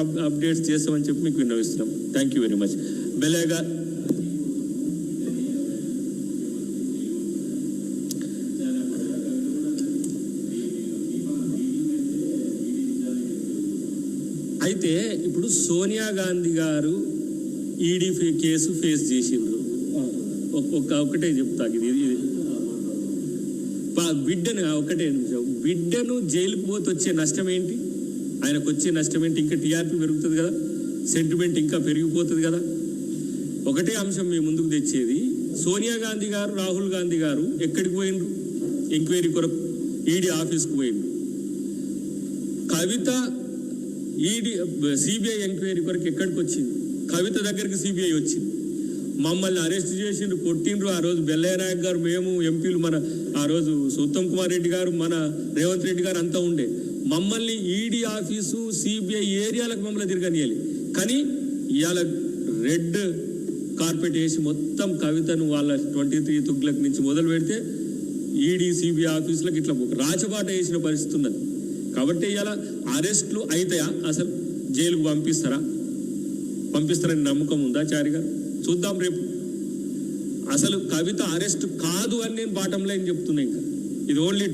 Updates చేస్తామని చెప్పి మీకు విన్నవిస్తున్నాం. Thank you very much. బెలేగా అయితే ఇప్పుడు సోనియా గాంధీ గారు ఈడీ కేసు ఫేస్ చేసిండ్రు. ఒకటే చెప్తా, ఇది బిడ్డను ఒకటే నిమిషం, బిడ్డను జైలుకు పోతే వచ్చే నష్టం ఏంటి? ఆయనకు వచ్చే నష్టం ఏంటి? ఇంకా టీఆర్పీ పెరుగుతుంది కదా, సెంటిమెంట్ ఇంకా పెరిగిపోతుంది కదా. ఒకటే అంశం మీ ముందుకు తెచ్చేది, సోనియా గాంధీ గారు రాహుల్ గాంధీ గారు ఎక్కడికి పోయిండ్రు? ఎంక్వైరీ కొరకు ఈడీ ఆఫీస్కి పోయిండ్రు. కవిత ఈడీ సిబిఐ ఎంక్వైరీ కొరకు ఎక్కడికి వచ్చింది? కవిత దగ్గరికి సిబిఐ వచ్చింది. మమ్మల్ని అరెస్ట్ చేసిండ్రు, కొట్టిండ్రు. ఆ రోజు బెల్లయ్య నాయక్ గారు, మేము ఎంపీలు, మన ఆ రోజు ఉత్తమ్ కుమార్ రెడ్డి గారు, మన రేవంత్ రెడ్డి గారు అంతా ఉండే. మమ్మల్ని ఈడీ ఆఫీసు సిబిఐ ఏరియాలకు మమ్మల్ని తిరగనియాలి. కానీ ఇవాళ రెడ్ కార్పెట్ వేసి మొత్తం కవితను వాళ్ళ 23 తుగ్లక్ నుంచి మొదలు పెడితే ఈడీ సిబిఐ ఆఫీసులకు ఇట్లా రాచబాట వేసిన పరిస్థితి ఉన్నది. కాబట్టి ఇవాళ అరెస్టులు అవుతాయా? అసలు జైలుకు పంపిస్తారని నమ్మకం ఉందా చారి గారు? చూద్దాం రేపు. అసలు కవిత అరెస్ట్ కాదు అని నేను బాటం లైన్ చెప్తున్నా. ఇంకా ఇది ఓన్లీ